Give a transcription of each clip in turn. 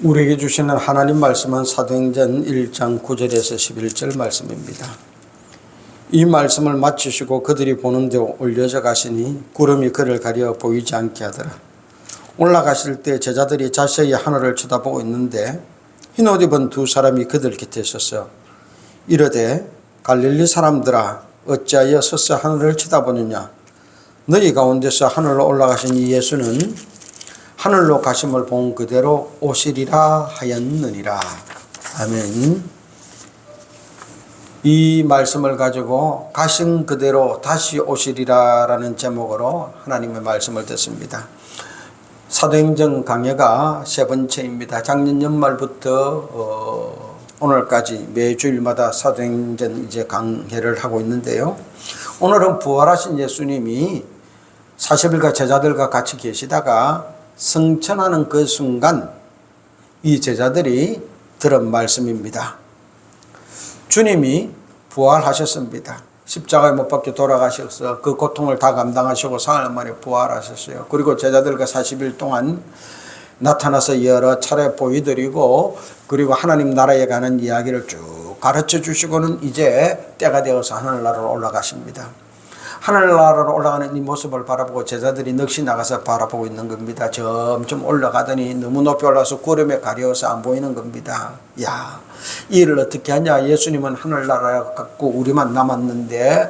우리에게 주시는 하나님 말씀은 사도행전 1장 9절에서 11절 말씀입니다. 이 말씀을 마치시고 그들이 보는 데 올려져 가시니 구름이 그를 가려 보이지 않게 하더라. 올라가실 때 제자들이 자세히 하늘을 쳐다보고 있는데 흰옷 입은 두 사람이 그들 곁에 서서 이르되 갈릴리 사람들아 어찌하여 서서 하늘을 쳐다보느냐. 너희 가운데서 하늘로 올라가신 이 예수는 하늘로 가심을 본 그대로 오시리라 하였느니라. 아멘. 이 말씀을 가지고 가신 그대로 다시 오시리라 라는 제목으로 하나님의 말씀을 듣습니다. 사도행전 강해가 세 번째입니다. 작년 연말부터 오늘까지 매주일마다 사도행전 이제 강해를 하고 있는데요. 오늘은 부활하신 예수님이 40일간 제자들과 같이 계시다가 승천하는 그 순간 이 제자들이 들은 말씀입니다. 주님이 부활하셨습니다. 십자가에 못 박혀 돌아가셔서 그 고통을 다 감당하시고 사흘 만에 부활하셨어요. 그리고 제자들과 40일 동안 나타나서 여러 차례 보여드리고 그리고 하나님 나라에 가는 이야기를 쭉 가르쳐 주시고는 이제 때가 되어서 하늘나라로 올라가십니다. 하늘나라로 올라가는 이 모습을 바라보고 제자들이 넋이 나가서 바라보고 있는 겁니다. 점점 올라가더니 너무 높이 올라서 구름에 가려워서 안 보이는 겁니다. 야, 이 일을 어떻게 하냐. 예수님은 하늘나라에 갔고 우리만 남았는데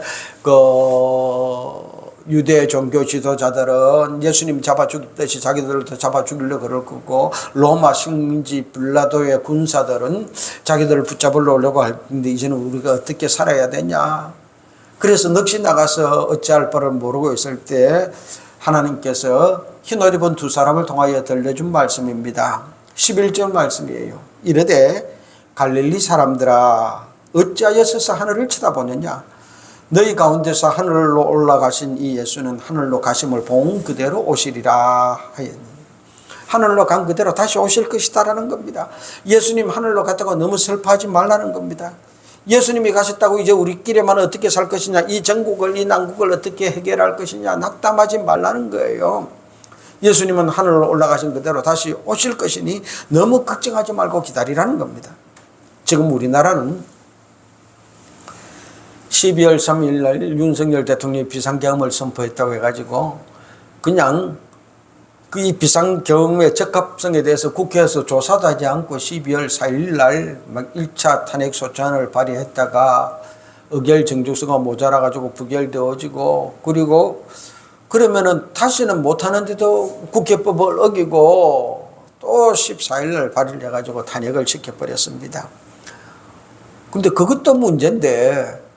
유대 종교 지도자들은 예수님 잡아 죽듯이 자기들도 잡아 죽이려고 그럴 거고 로마 식민지 빌라도의 군사들은 자기들을 붙잡으려 오려고 할 텐데 이제는 우리가 어떻게 살아야 되냐. 그래서 넋이 나가서 어찌할 바를 모르고 있을 때 하나님께서 흰옷 입은 두 사람을 통하여 들려준 말씀입니다. 11절 말씀이에요. 이르되 갈릴리 사람들아 어찌하여 서서 하늘을 쳐다보느냐. 너희 가운데서 하늘로 올라가신 이 예수는 하늘로 가심을 본 그대로 오시리라 하였니. 하늘로 간 그대로 다시 오실 것이다라는 겁니다. 예수님 하늘로 갔다고 너무 슬퍼하지 말라는 겁니다. 예수님이 가셨다고 이제 우리끼리만 어떻게 살 것이냐, 이 전국을 이 난국을 어떻게 해결할 것이냐 낙담하지 말라는 거예요. 예수님은 하늘로 올라가신 그대로 다시 오실 것이니 너무 걱정하지 말고 기다리라는 겁니다. 지금 우리나라는 12월 3일 날 윤석열 대통령이 비상계엄을 선포했다고 해가지고 그냥 이 비상계엄의 적합성에 대해서 국회에서 조사도 하지 않고 12월 4일 날 막 1차 탄핵소추안을 발의했다가 의결 정족수가 모자라가지고 부결되어지고 그리고 그러면은 다시는 못하는데도 국회법을 어기고 또 14일 날 발의를 해가지고 탄핵을 시켜버렸습니다. 근데 그것도 문제인데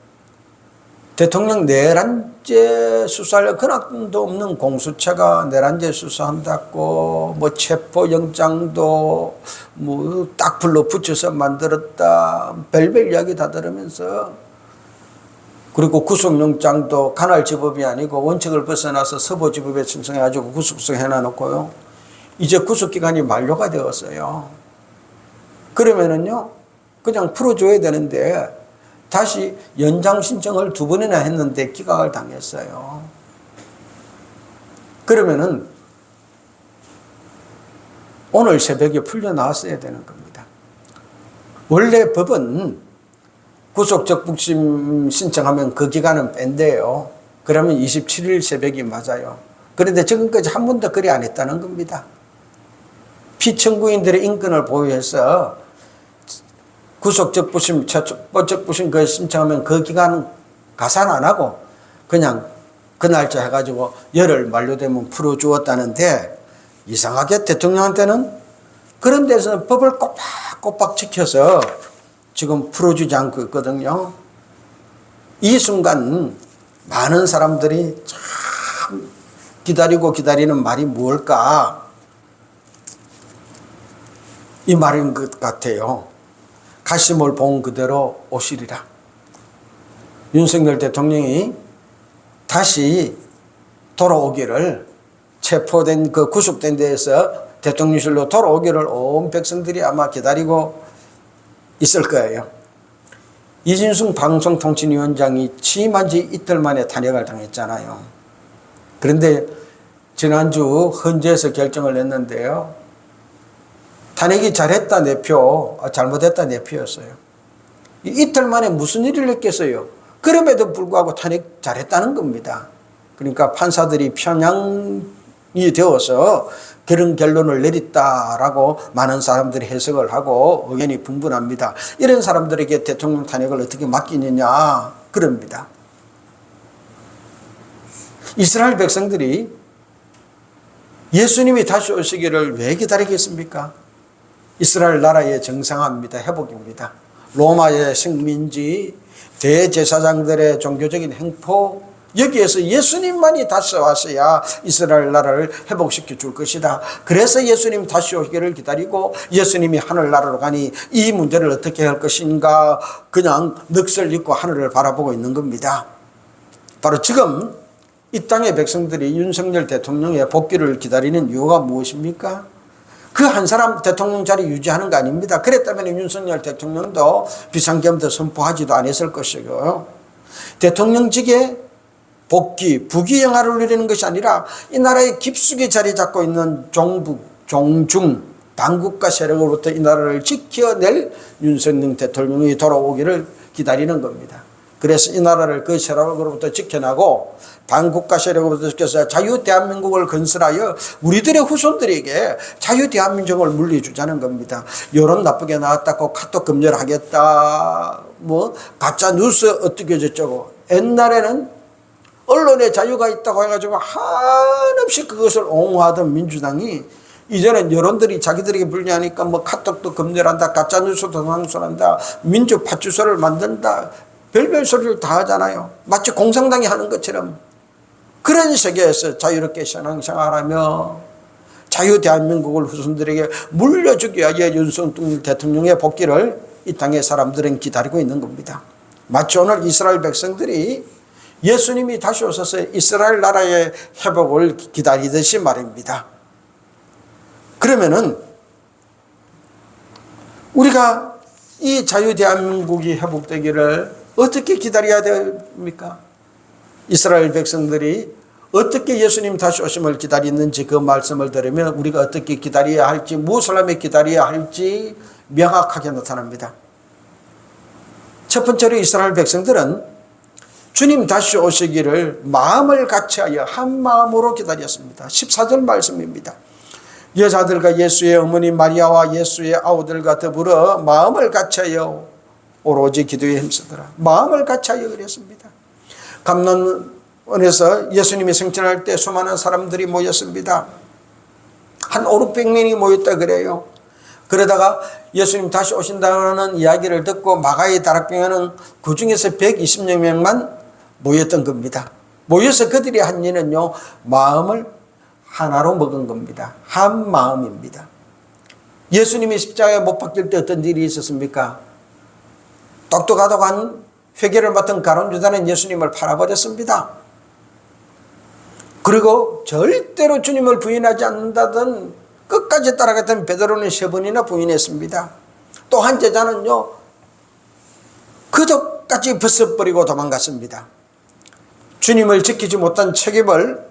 대통령 내란죄 수사할 근원도 없는 공수처가 내란죄 수사한다고 뭐 체포영장도 뭐 딱 불러 붙여서 만들었다 별별 이야기 다 들으면서 그리고 구속영장도 간할지법이 아니고 원칙을 벗어나서 서부지법에 신청해가지고 구속성 해놔놓고요. 이제 구속기간이 만료가 되었어요. 그러면은요 그냥 풀어줘야 되는데 다시 연장 신청을 2번이나 했는데 기각을 당했어요. 그러면은 오늘 새벽에 풀려나왔어야 되는 겁니다. 원래 법은 구속적부심 신청하면 그 기간은 뺀대요. 그러면 27일 새벽이 맞아요. 그런데 지금까지 한 번도 그리 안 했다는 겁니다. 피청구인들의 인권을 보호해서 구속적부심, 처벌적부심 그 신청하면 그 기간 가산 안 하고 그냥 그 날짜 해가지고 열흘 만료되면 풀어주었다는데 이상하게 대통령한테는 그런 데서는 법을 꼬박꼬박 지켜서 지금 풀어주지 않고 있거든요. 이 순간 많은 사람들이 참 기다리고 기다리는 말이 뭘까? 이 말인 것 같아요. 가심을 본 그대로 오시리라. 윤석열 대통령이 다시 돌아오기를 체포된 그 구속된 데에서 대통령실로 돌아오기를 온 백성들이 아마 기다리고 있을 거예요. 이진숙 방송통신위원장이 취임한 지 이틀 만에 탄핵을 당했잖아요. 그런데 지난주 헌재에서 결정을 냈는데요. 탄핵이 잘했다 내 표, 잘못했다 내 표였어요. 이틀 만에 무슨 일을 했겠어요. 그럼에도 불구하고 탄핵 잘했다는 겁니다. 그러니까 판사들이 편향이 되어서 그런 결론을 내렸다라고 많은 사람들이 해석을 하고 의견이 분분합니다. 이런 사람들에게 대통령 탄핵을 어떻게 맡기느냐 그럽니다. 이스라엘 백성들이 예수님이 다시 오시기를 왜 기다리겠습니까? 이스라엘 나라의 정상화입니다. 회복입니다. 로마의 식민지, 대제사장들의 종교적인 행포, 여기에서 예수님만이 다시 와서야 이스라엘 나라를 회복시켜 줄 것이다. 그래서 예수님 다시 오기를 기다리고 예수님이 하늘나라로 가니 이 문제를 어떻게 할 것인가 그냥 넋을 잃고 하늘을 바라보고 있는 겁니다. 바로 지금 이 땅의 백성들이 윤석열 대통령의 복귀를 기다리는 이유가 무엇입니까? 그 한 사람 대통령 자리 유지하는 거 아닙니다. 그랬다면 윤석열 대통령도 비상계엄도 선포하지도 않았을 것이고요. 대통령직에 복귀, 부귀영화를 누리는 것이 아니라 이 나라에 깊숙이 자리 잡고 있는 종북, 종중, 반국가 세력으로부터 이 나라를 지켜낼 윤석열 대통령이 돌아오기를 기다리는 겁니다. 그래서 이 나라를 그 세력으로부터 지켜나고 반국가 세력으로부터 지켜서 자유 대한민국을 건설하여 우리들의 후손들에게 자유 대한민국을 물려주자는 겁니다. 여론 나쁘게 나왔다고 카톡 검열을 하겠다. 뭐 가짜 뉴스 어떻게 저쩌고. 옛날에는 언론의 자유가 있다고 해가지고 한없이 그것을 옹호하던 민주당이 이제는 여론들이 자기들에게 불리하니까 뭐 카톡도 검열한다, 가짜 뉴스도 방송한다, 민주 파출소를 만든다, 별별 소리를 다 하잖아요. 마치 공산당이 하는 것처럼. 그런 세계에서 자유롭게 신앙생활하며 자유 대한민국을 후손들에게 물려주기 위하여 윤석열 대통령의 복귀를 이 땅의 사람들은 기다리고 있는 겁니다. 마치 오늘 이스라엘 백성들이 예수님이 다시 오셔서 이스라엘 나라의 회복을 기다리듯이 말입니다. 그러면은 우리가 이 자유 대한민국이 회복되기를 어떻게 기다려야 됩니까? 이스라엘 백성들이 어떻게 예수님 다시 오심을 기다리는지 그 말씀을 들으면 우리가 어떻게 기다려야 할지, 무엇을 하며 기다려야 할지 명확하게 나타납니다. 첫 번째로 이스라엘 백성들은 주님 다시 오시기를 마음을 같이하여 한 마음으로 기다렸습니다. 14절 말씀입니다. 여자들과 예수의 어머니 마리아와 예수의 아우들과 더불어 마음을 같이하여 오로지 기도에 힘쓰더라. 마음을 같이하여 그랬습니다. 감난원에서 예수님이 승천할 때 수많은 사람들이 모였습니다. 한 500~600명이 모였다 그래요. 그러다가 예수님 다시 오신다는 이야기를 듣고 마가의 다락방에는 그 중에서 120명만 모였던 겁니다. 모여서 그들이 한 일은요, 마음을 하나로 먹은 겁니다. 한 마음입니다. 예수님이 십자가에 못 박힐 때 어떤 일이 있었습니까? 똑똑하다고 한 회개를 맡은 가룟 유다는 예수님을 팔아버렸습니다. 그리고 절대로 주님을 부인하지 않는다던 끝까지 따라갔던 베드로는 3번이나 부인했습니다. 또 한 제자는요, 그것까지 벗어버리고 도망갔습니다. 주님을 지키지 못한 책임을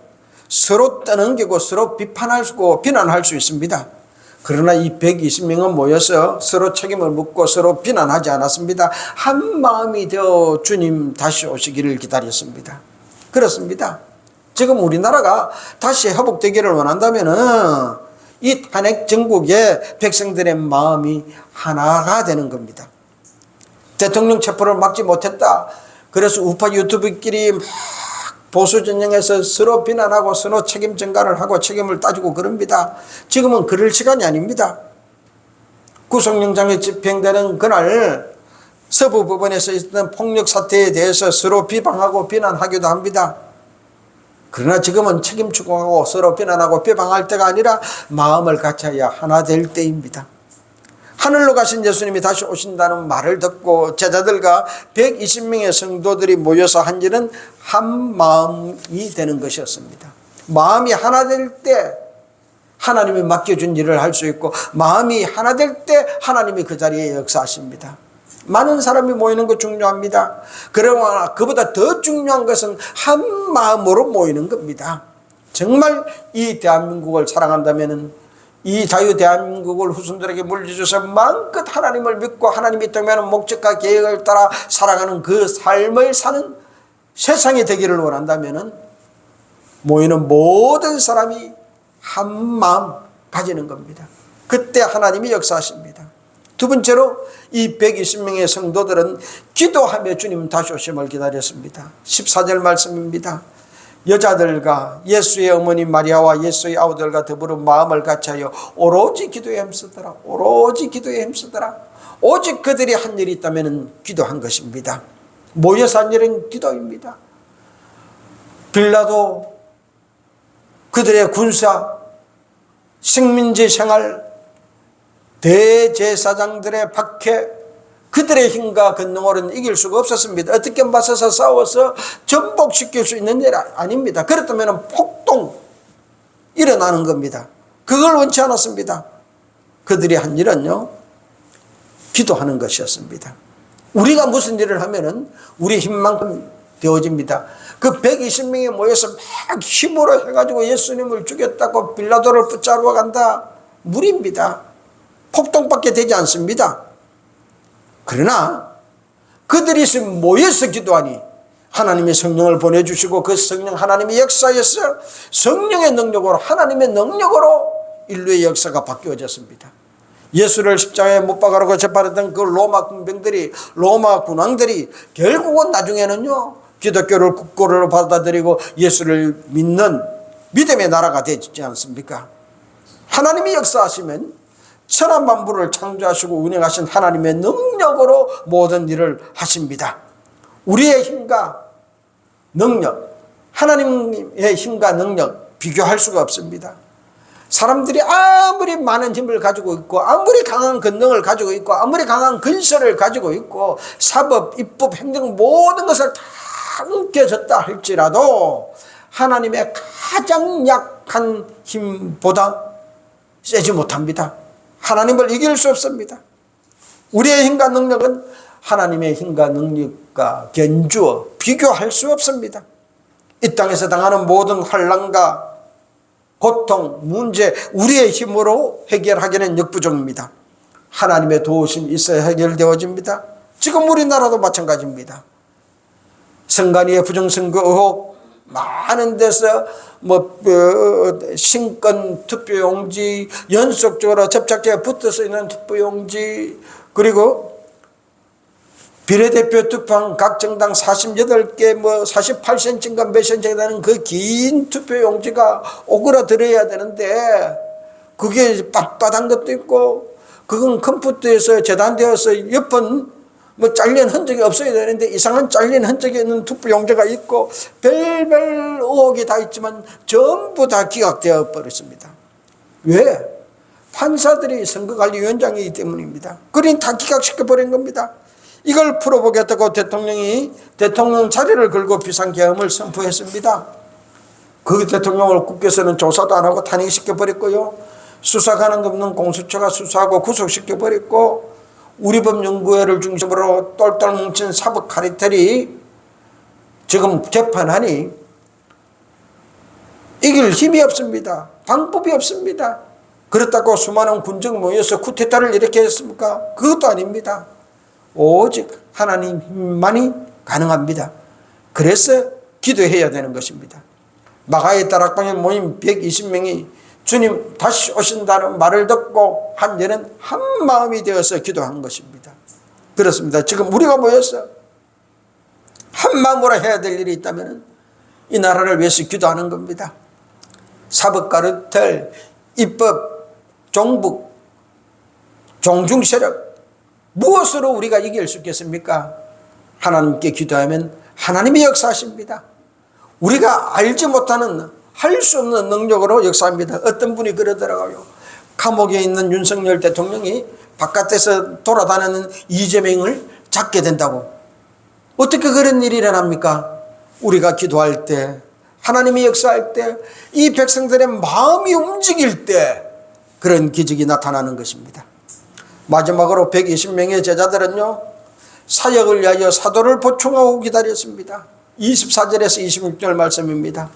서로 떠넘기고 서로 비판하고 비난할 수 있습니다. 그러나 이 120명은 모여서 서로 책임을 묻고 서로 비난하지 않았습니다. 한 마음이 되어 주님 다시 오시기를 기다렸습니다. 그렇습니다. 지금 우리나라가 다시 회복되기를 원한다면 이 탄핵 정국의 백성들의 마음이 하나가 되는 겁니다. 대통령 체포를 막지 못했다. 그래서 우파 유튜브끼리 막 보수 진영에서 서로 비난하고 서로 책임 전가를 하고 책임을 따지고 그럽니다. 지금은 그럴 시간이 아닙니다. 구속영장이 집행되는 그날 서부법원에서 있었던 폭력 사태에 대해서 서로 비방하고 비난하기도 합니다. 그러나 지금은 책임 추구하고 서로 비난하고 비방할 때가 아니라 마음을 같이하여 하나 될 때입니다. 하늘로 가신 예수님이 다시 오신다는 말을 듣고 제자들과 120명의 성도들이 모여서 한 일은 한 마음이 되는 것이었습니다. 마음이 하나 될 때 하나님이 맡겨준 일을 할 수 있고, 마음이 하나 될 때 하나님이 그 자리에 역사하십니다. 많은 사람이 모이는 것 중요합니다. 그러나 그보다 더 중요한 것은 한 마음으로 모이는 겁니다. 정말 이 대한민국을 사랑한다면 이 자유 대한민국을 후손들에게 물려줘서 마음껏 하나님을 믿고 하나님이 통하는 목적과 계획을 따라 살아가는 그 삶을 사는 세상이 되기를 원한다면 모이는 모든 사람이 한 마음 가지는 겁니다. 그때 하나님이 역사하십니다. 두 번째로 이 120명의 성도들은 기도하며 주님 다시 오심을 기다렸습니다. 14절 말씀입니다. 여자들과 예수의 어머니 마리아와 예수의 아우들과 더불어 마음을 같이하여 오로지 기도에 힘쓰더라. 오로지 기도에 힘쓰더라. 오직 그들이 한 일이 있다면 기도한 것입니다. 모여서 한 일은 기도입니다. 빌라도 그들의 군사, 식민지 생활, 대제사장들의 박해, 그들의 힘과 권능으로는 이길 수가 없었습니다. 어떻게 맞서서 싸워서 전복시킬 수 있는 일 아닙니다. 그렇다면 폭동 일어나는 겁니다. 그걸 원치 않았습니다. 그들이 한 일은요, 기도하는 것이었습니다. 우리가 무슨 일을 하면은 우리 힘만큼 되어집니다. 그 120명이 모여서 막 힘으로 해가지고 예수님을 죽였다고 빌라도를 붙잡으러 간다. 무리입니다. 폭동밖에 되지 않습니다. 그러나 그들이 모여서 기도하니 하나님의 성령을 보내주시고 그 성령 하나님의 역사에서 성령의 능력으로 하나님의 능력으로 인류의 역사가 바뀌어졌습니다. 예수를 십자가에 못 박아놓고 재판했던 그 로마 군병들이 로마 군왕들이 결국은 나중에는요 기독교를 국교로 받아들이고 예수를 믿는 믿음의 나라가 되지 않습니까? 하나님이 역사하시면 천하만물을 창조하시고 운영하신 하나님의 능력으로 모든 일을 하십니다. 우리의 힘과 능력, 하나님의 힘과 능력 비교할 수가 없습니다. 사람들이 아무리 많은 힘을 가지고 있고 아무리 강한 권능을 가지고 있고 아무리 강한 근세를 가지고 있고 사법, 입법, 행정 모든 것을 다 움켜졌다 할지라도 하나님의 가장 약한 힘보다 세지 못합니다. 하나님을 이길 수 없습니다. 우리의 힘과 능력은 하나님의 힘과 능력과 견주어 비교할 수 없습니다. 이 땅에서 당하는 모든 환난과 고통, 문제 우리의 힘으로 해결하기는 역부족입니다. 하나님의 도우심이 있어야 해결되어집니다. 지금 우리나라도 마찬가지입니다. 선관위의 부정선거 의혹 많은 데서 신권 투표용지, 연속적으로 접착제가 붙어서 있는 투표용지, 그리고 비례대표 투표한 각 정당 48개 48cm인가 몇 cm가 되는 그 긴 투표용지가 오그라들어야 되는데 그게 빳빳한 것도 있고 그건 컴퓨터에서 재단되어서 옆은 잘린 흔적이 없어야 되는데 이상한 잘린 흔적이 있는 투표용지가 있고 별별 의혹이 다 있지만 전부 다 기각되어 버렸습니다. 왜? 판사들이 선거관리위원장이기 때문입니다. 그러니 다 기각시켜버린 겁니다. 이걸 풀어보겠다고 대통령이 대통령 자리를 걸고 비상계엄을 선포했습니다. 그 대통령을 국회에서는 조사도 안 하고 탄핵시켜버렸고요. 수사 가능 없는 공수처가 수사하고 구속시켜버렸고 우리법연구회를 중심으로 똘똘 뭉친 사법 카리텔이 지금 재판하니 이길 힘이 없습니다. 방법이 없습니다. 그렇다고 수많은 군정이 모여서 쿠데타를 일으켰습니까? 그것도 아닙니다. 오직 하나님만이 가능합니다. 그래서 기도해야 되는 것입니다. 마가의 다락방에 모인 120명이 주님 다시 오신다는 말을 듣고 한 일은 한 마음이 되어서 기도한 것입니다. 그렇습니다. 지금 우리가 모여서 한 마음으로 해야 될 일이 있다면 이 나라를 위해서 기도하는 겁니다. 사법 카르텔, 입법, 종북, 종중세력 무엇으로 우리가 이길 수 있겠습니까? 하나님께 기도하면 하나님이 역사하십니다. 우리가 알지 못하는 할 수 없는 능력으로 역사합니다. 어떤 분이 그러더라고요. 감옥에 있는 윤석열 대통령이 바깥에서 돌아다니는 이재명을 잡게 된다고. 어떻게 그런 일이 일어납니까? 우리가 기도할 때, 하나님이 역사할 때, 이 백성들의 마음이 움직일 때 그런 기적이 나타나는 것입니다. 마지막으로 120명의 제자들은요, 사역을 위하여 사도를 보충하고 기다렸습니다. 24절에서 26절 말씀입니다.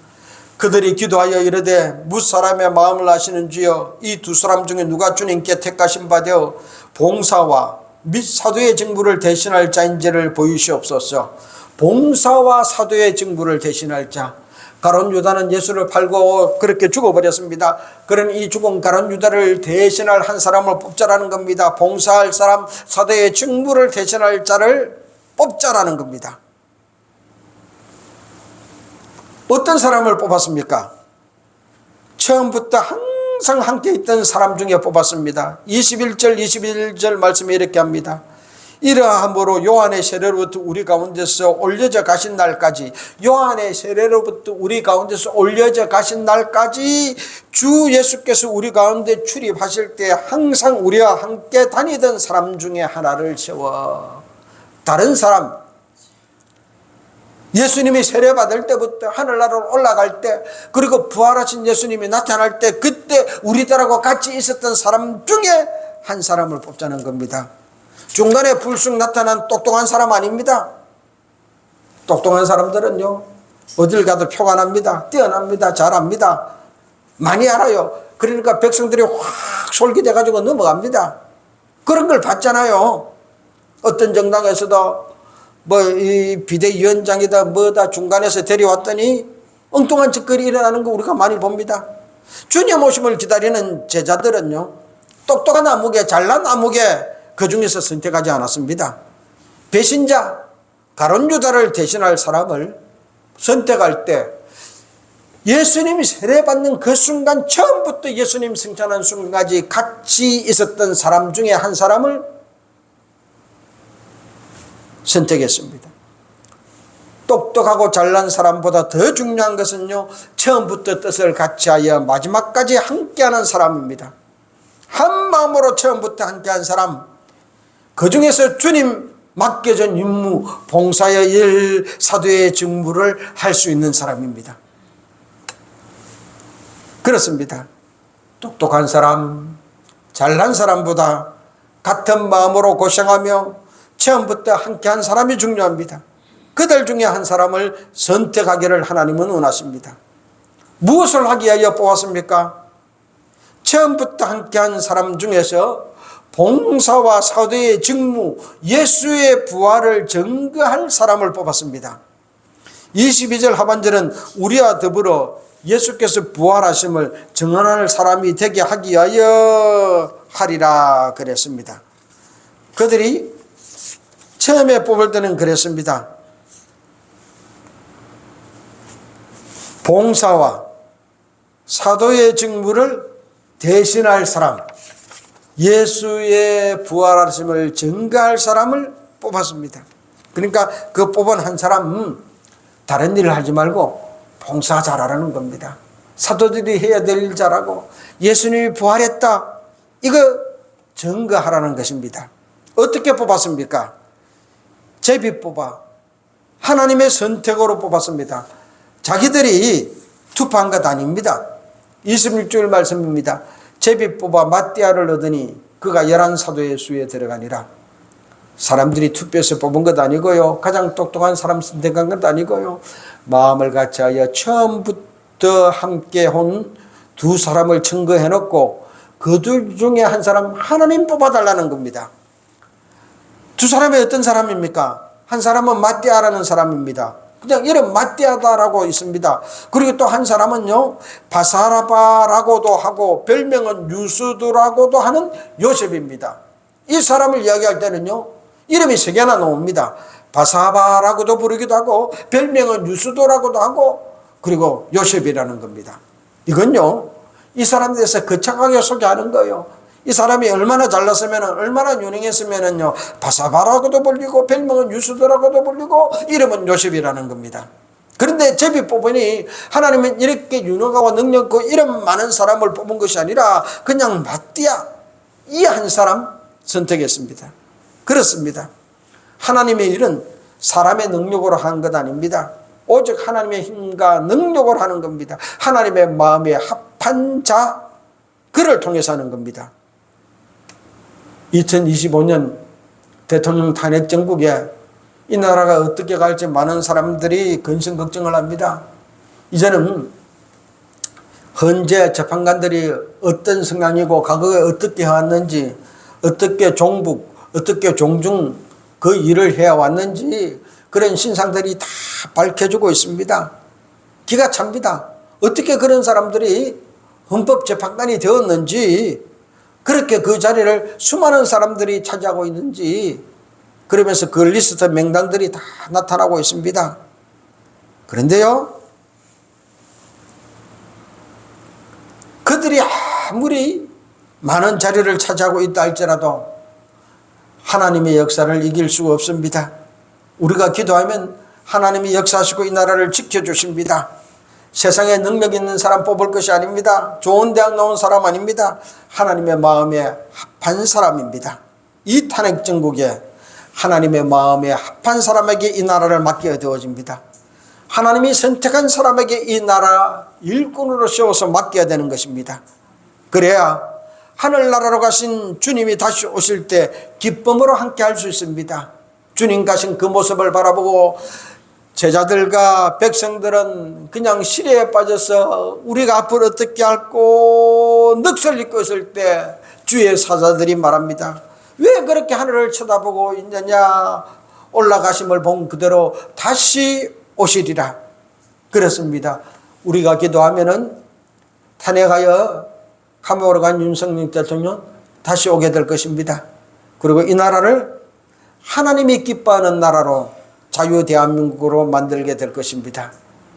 그들이 기도하여 이르되 무사람의 마음을 아시는 주여 이 두 사람 중에 누가 주님께 택하신 바 되어 봉사와 및 사도의 직무를 대신할 자인지를 보이시옵소서. 봉사와 사도의 직무를 대신할 자. 가룟 유다는 예수를 팔고 그렇게 죽어버렸습니다. 그러니 이 죽은 가룟 유다를 대신할 한 사람을 뽑자라는 겁니다. 봉사할 사람, 사도의 직무를 대신할 자를 뽑자라는 겁니다. 어떤 사람을 뽑았습니까? 처음부터 항상 함께 있던 사람 중에 뽑았습니다. 21절 말씀에 이렇게 합니다. 이러함으로 요한의 세례로부터 우리 가운데서 올려져 가신 날까지, 요한의 세례로부터 우리 가운데서 올려져 가신 날까지 주 예수께서 우리 가운데 출입하실 때 항상 우리와 함께 다니던 사람 중에 하나를 세워. 다른 사람, 예수님이 세례받을 때부터 하늘나라로 올라갈 때, 그리고 부활하신 예수님이 나타날 때 그때 우리들하고 같이 있었던 사람 중에 한 사람을 뽑자는 겁니다. 중간에 불쑥 나타난 똑똑한 사람 아닙니다. 똑똑한 사람들은요, 어딜 가도 표가 납니다. 뛰어납니다. 잘합니다. 많이 알아요. 그러니까 백성들이 확 솔깃해가지고 넘어갑니다. 그런 걸 봤잖아요. 어떤 정당에서도 이 비대위원장이다 뭐다 중간에서 데려왔더니 엉뚱한 짓거리 일어나는 거 우리가 많이 봅니다. 주님 오심을 기다리는 제자들은요, 똑똑한 아무개, 잘난 아무개 그 중에서 선택하지 않았습니다. 배신자, 가룟 유다를 대신할 사람을 선택할 때 예수님이 세례받는 그 순간, 처음부터 예수님 승천한 순간까지 같이 있었던 사람 중에 한 사람을 선택했습니다. 똑똑하고 잘난 사람보다 더 중요한 것은요, 처음부터 뜻을 같이하여 마지막까지 함께하는 사람입니다. 한 마음으로 처음부터 함께한 사람, 그 중에서 주님 맡겨준 임무, 봉사의 일, 사도의 직무를 할 수 있는 사람입니다. 그렇습니다. 똑똑한 사람, 잘난 사람보다 같은 마음으로 고생하며 처음부터 함께한 사람이 중요합니다. 그들 중에 한 사람을 선택하기를 하나님은 원하십니다. 무엇을 하기 위하여 뽑았습니까? 처음부터 함께한 사람 중에서 봉사와 사도의 직무, 예수의 부활을 증거할 사람을 뽑았습니다. 22절 하반절은 우리와 더불어 예수께서 부활하심을 증언할 사람이 되게 하기 위하여 하리라 그랬습니다. 그들이 처음에 뽑을 때는 그랬습니다. 봉사와 사도의 직무를 대신할 사람, 예수의 부활하심을 증거할 사람을 뽑았습니다. 그러니까 그 뽑은 한 사람은 다른 일을 하지 말고 봉사 잘하라는 겁니다. 사도들이 해야 될 일 잘하고 예수님이 부활했다, 이거 증거하라는 것입니다. 어떻게 뽑았습니까? 제비 뽑아 하나님의 선택으로 뽑았습니다. 자기들이 투표한 것 아닙니다. 26절 말씀입니다. 제비 뽑아 마띠아를 얻으니 그가 11사도의 수에 들어가니라. 사람들이 투표해서 뽑은 것 아니고요, 가장 똑똑한 사람 선택한 것 아니고요, 마음을 같이하여 처음부터 함께 온 두 사람을 증거해 놓고 그들 중에 한 사람 하나님 뽑아달라는 겁니다. 두 사람이 어떤 사람입니까? 한 사람은 마띠아라는 사람입니다. 그냥 이름 마띠아다라고 있습니다. 그리고 또 한 사람은요, 바사라바라고도 하고 별명은 유수두라고도 하는 요셉입니다. 이 사람을 이야기할 때는요, 이름이 세 개나 나옵니다. 바사바라고도 부르기도 하고 별명은 유수도라고도 하고 그리고 요셉이라는 겁니다. 이건요, 이 사람에 대해서 거창하게 소개하는 거예요. 이 사람이 얼마나 잘났으면, 얼마나 유능했으면요, 바사바라고도 불리고 별명은 유수도라고도 불리고 이름은 요셉이라는 겁니다. 그런데 제비 뽑으니 하나님은 이렇게 유능하고 능력있고 이름 많은 사람을 뽑은 것이 아니라 그냥 마띠아, 이 한 사람 선택했습니다. 그렇습니다. 하나님의 일은 사람의 능력으로 하는 것 아닙니다. 오직 하나님의 힘과 능력으로 하는 겁니다. 하나님의 마음에 합한 자, 그를 통해서 하는 겁니다. 2025년 대통령 탄핵 정국에 이 나라가 어떻게 갈지 많은 사람들이 근심 걱정을 합니다. 이제는 현재 재판관들이 어떤 성향이고 과거에 어떻게 해왔는지, 어떻게 종북, 어떻게 종중 그 일을 해왔는지 그런 신상들이 다 밝혀주고 있습니다. 기가 찹니다. 어떻게 그런 사람들이 헌법재판관이 되었는지, 그렇게 그 자리를 수많은 사람들이 차지하고 있는지, 그러면서 그 리스트 명단들이 다 나타나고 있습니다. 그런데요, 그들이 아무리 많은 자리를 차지하고 있다 할지라도 하나님의 역사를 이길 수가 없습니다. 우리가 기도하면 하나님이 역사하시고 이 나라를 지켜주십니다. 세상에 능력 있는 사람 뽑을 것이 아닙니다. 좋은 대학 나온 사람 아닙니다. 하나님의 마음에 합한 사람입니다. 이 탄핵정국에 하나님의 마음에 합한 사람에게 이 나라를 맡겨 두어집니다. 하나님이 선택한 사람에게 이 나라 일꾼으로 세워서 맡겨야 되는 것입니다. 그래야 하늘나라로 가신 주님이 다시 오실 때 기쁨으로 함께 할 수 있습니다. 주님 가신 그 모습을 바라보고 제자들과 백성들은 그냥 시리에 빠져서 우리가 앞으로 어떻게 할꼬 넋을 잃고 있을 때 주의 사자들이 말합니다. 왜 그렇게 하늘을 쳐다보고 있느냐? 올라가심을 본 그대로 다시 오시리라. 그렇습니다. 우리가 기도하면은 탄핵하여 감옥으로 간 윤석열 대통령 다시 오게 될 것입니다. 그리고 이 나라를 하나님이 기뻐하는 나라로 자유 대한민국으로 만들게 될 것입니다.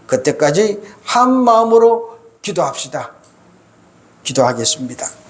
그때까지 한 마음으로 기도합시다. 기도하겠습니다.